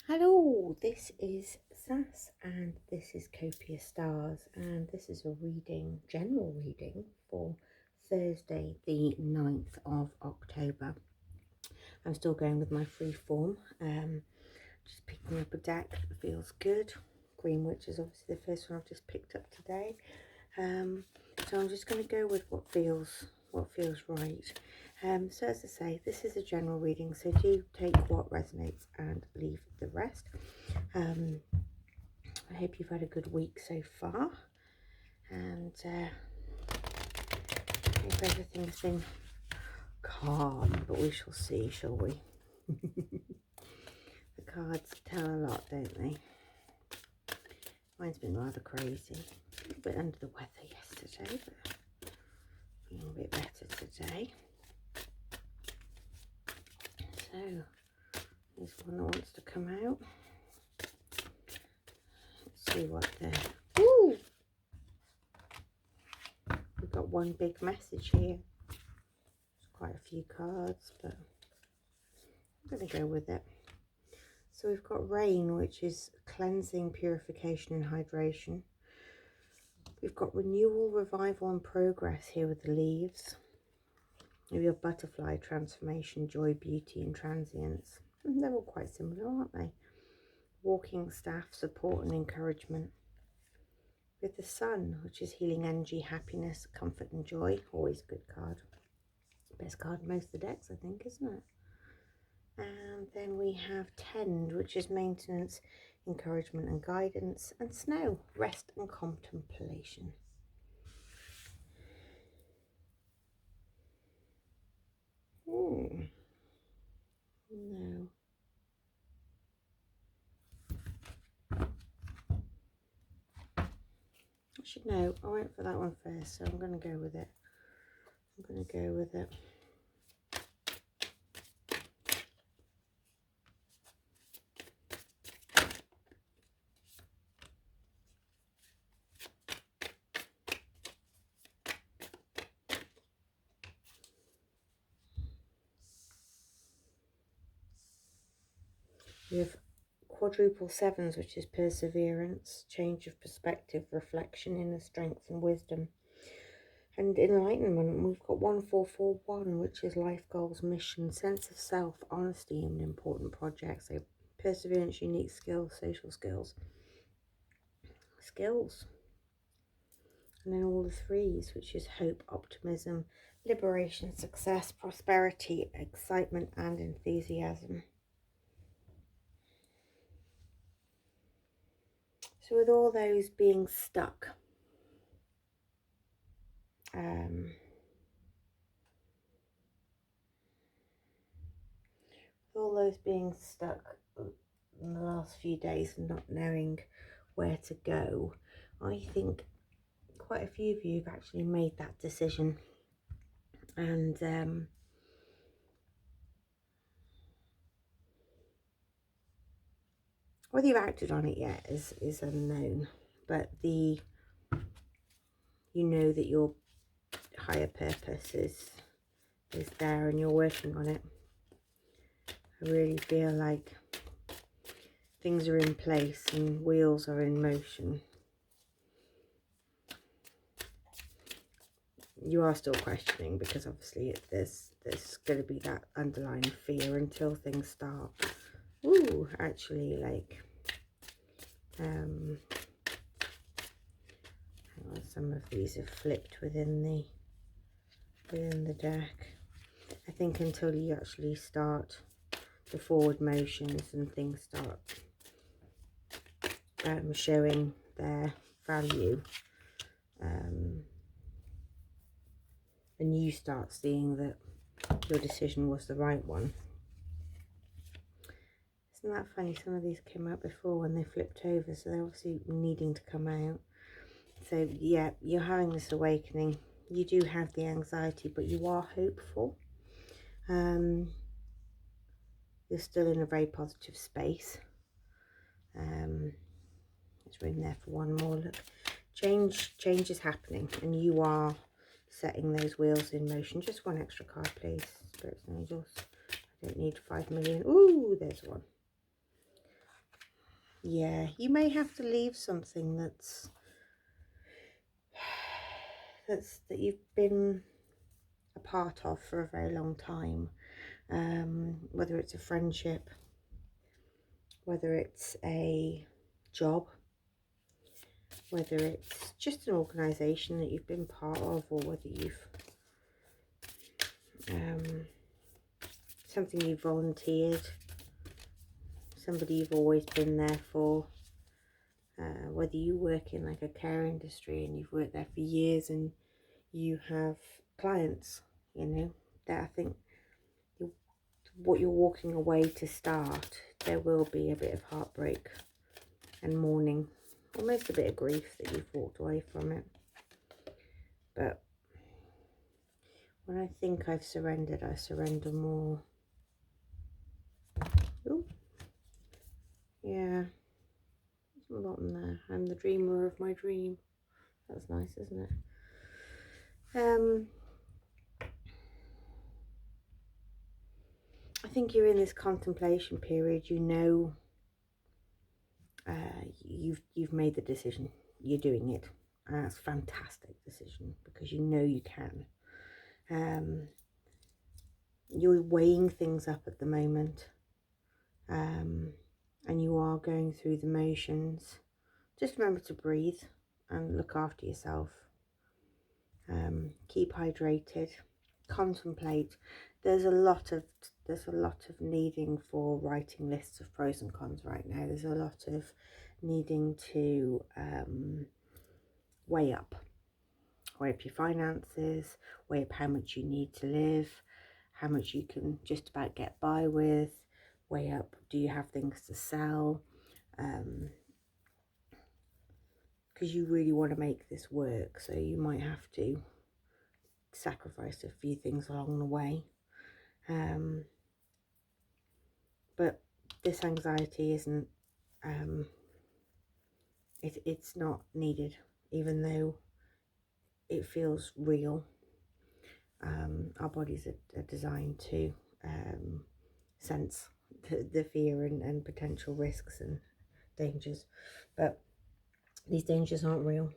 Hello, this is Sass and this is Copia Stars, and this is a reading, general reading for Thursday the 9th of October. I'm still going with my free form, just picking up a deck that feels good. Green Witch is obviously the first one I've just picked up today. So I'm just going to go with what feels right. So as I say, this is a general reading, so do take what resonates and leave the rest. I hope you've had a good week so far, and hope everything's been calm, but we shall see, shall we? The cards tell a lot, don't they? Mine's been rather crazy. A little bit under the weather yesterday, but feeling a bit better today. So, there's one that wants to come out. Let's see what they're... Ooh! We've got one big message here. There's quite a few cards, but I'm going to go with it. So we've got rain, which is cleansing, purification and hydration. We've got renewal, revival and progress here with the leaves. We have butterfly, transformation, joy, beauty and transience. And they're all quite similar, aren't they? Walking staff, support and encouragement. With the sun, which is healing energy, happiness, comfort and joy. Always a good card. Best card in most of the decks, I think, isn't it? And then we have tend, which is maintenance, encouragement and guidance. And snow, rest and contemplation. No. I should know. I went for that one first, so I'm going to go with it. We have quadruple sevens, which is perseverance, change of perspective, reflection, inner strength and wisdom. And enlightenment, we've got 1441, which is life goals, mission, sense of self, honesty and important projects. So perseverance, unique skills, social skills. And then all the threes, which is hope, optimism, liberation, success, prosperity, excitement and enthusiasm. So with all those being stuck, in the last few days and not knowing where to go, I think quite a few of you have actually made that decision, and whether you've acted on it yet is unknown, but you know that your higher purpose is there and you're working on it. I really feel like things are in place and wheels are in motion. You are still questioning because obviously there's going to be that underlying fear until things start. Ooh, actually, like, some of these have flipped within the deck. I think until you actually start the forward motions and things start showing their value, and you start seeing that your decision was the right one. Isn't that funny? Some of these came out before when they flipped over, so they're obviously needing to come out. So yeah, you're having this awakening. You do have the anxiety, but you are hopeful. You're still in a very positive space. There's room there for one more. Look, change is happening, and you are setting those wheels in motion. Just one extra card, please, spirits and angels. I don't need 5 million. Ooh, there's one. Yeah, you may have to leave something that you've been a part of for a very long time. Whether it's a friendship, whether it's a job, whether it's just an organisation that you've been part of, or whether you've something you volunteered, somebody you've always been there for, whether you work in like a care industry and you've worked there for years and you have clients, you know, that I think what you're walking away to start, there will be a bit of heartbreak and mourning, almost a bit of grief that you've walked away from it. But when I think I've surrendered, I surrender more. Ooh. Yeah, there's a lot in there. I'm the dreamer of my dream. That's nice, isn't it? I think you're in this contemplation period. You know, you've made the decision. You're doing it, and that's a fantastic decision because you know you can. You're weighing things up at the moment, and you are going through the motions. Just remember to breathe and look after yourself. Keep hydrated. Contemplate. There's a lot of needing for writing lists of pros and cons right now. There's a lot of needing to weigh up your finances, weigh up how much you need to live, how much you can just about get by with, weigh up, do you have things to sell, because you really want to make this work, so you might have to sacrifice a few things along the way. But this anxiety isn't, it's not needed, even though it feels real. Our bodies are designed to sense the fear and potential risks and dangers, but these dangers aren't real.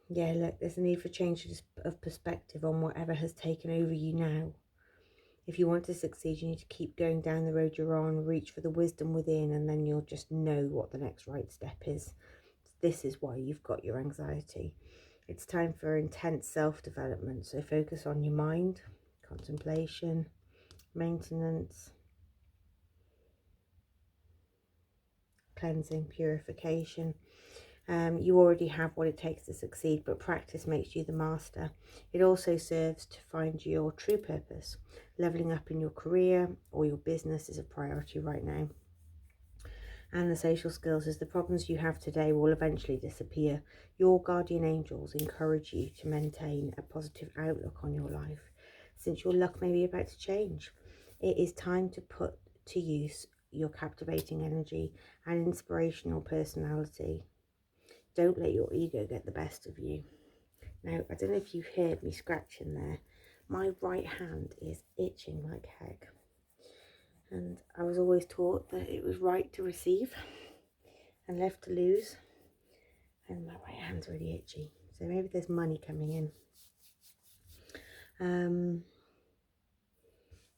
Yeah, look, there's a need for change of perspective on whatever has taken over you now. If you want to succeed, you need to keep going down the road you're on, reach for the wisdom within, and then you'll just know what the next right step is. This is why you've got your anxiety. It's time for intense self-development, so focus on your mind, contemplation, maintenance, cleansing, purification. You already have what it takes to succeed, but practice makes you the master. It also serves to find your true purpose. Leveling up in your career or your business is a priority right now. And the social skills is the problems you have today will eventually disappear. Your guardian angels encourage you to maintain a positive outlook on your life, since your luck may be about to change. It is time to put to use your captivating energy and inspirational personality. Don't let your ego get the best of you. Now, I don't know if you heard me scratching there. My right hand is itching like heck. And I was always taught that it was right to receive and left to lose. And my right hand's really itchy. So maybe there's money coming in.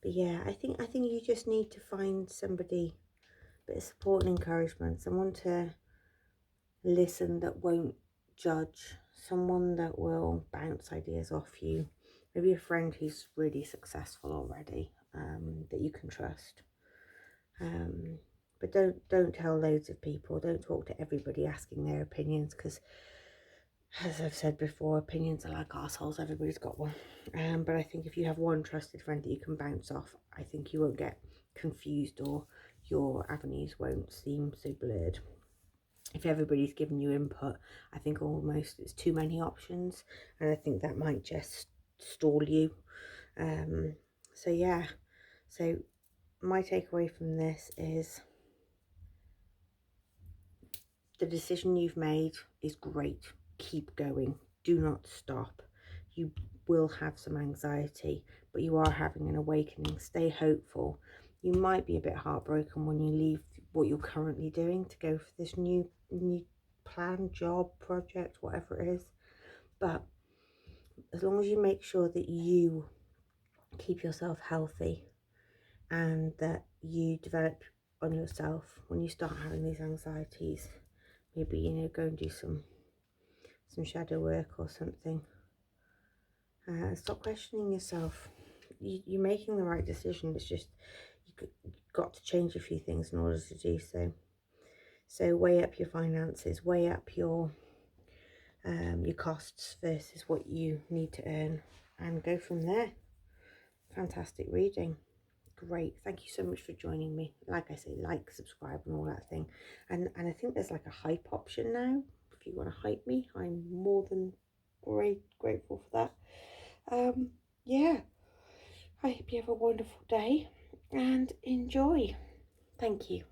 But yeah, I think you just need to find somebody, a bit of support and encouragement, someone to listen that won't judge, someone that will bounce ideas off you, maybe a friend who's really successful already, that you can trust. But don't tell loads of people, don't talk to everybody asking their opinions, because as I've said before, opinions are like arseholes, everybody's got one. But I think if you have one trusted friend that you can bounce off, I think you won't get confused, or your avenues won't seem so blurred. If everybody's giving you input, I think almost it's too many options, and I think that might just stall you. So yeah, so my takeaway from this is the decision you've made is great. Keep going. Do not stop. You will have some anxiety, but you are having an awakening. Stay hopeful. You might be a bit heartbroken when you leave what you're currently doing to go for this new plan, job, project, whatever it is. But as long as you make sure that you keep yourself healthy and that you develop on yourself, when you start having these anxieties, maybe, you know, go and do some shadow work or something. Stop questioning yourself. You're making the right decision. It's just you've got to change a few things in order to do so. So weigh up your finances, weigh up your costs versus what you need to earn, and go from there. Fantastic reading. Great. Thank you so much for joining me. Like I say, like, subscribe and all that thing. And I think there's like a hype option now. If you want to hype me, I'm more than grateful for that. Yeah. I hope you have a wonderful day and enjoy. Thank you.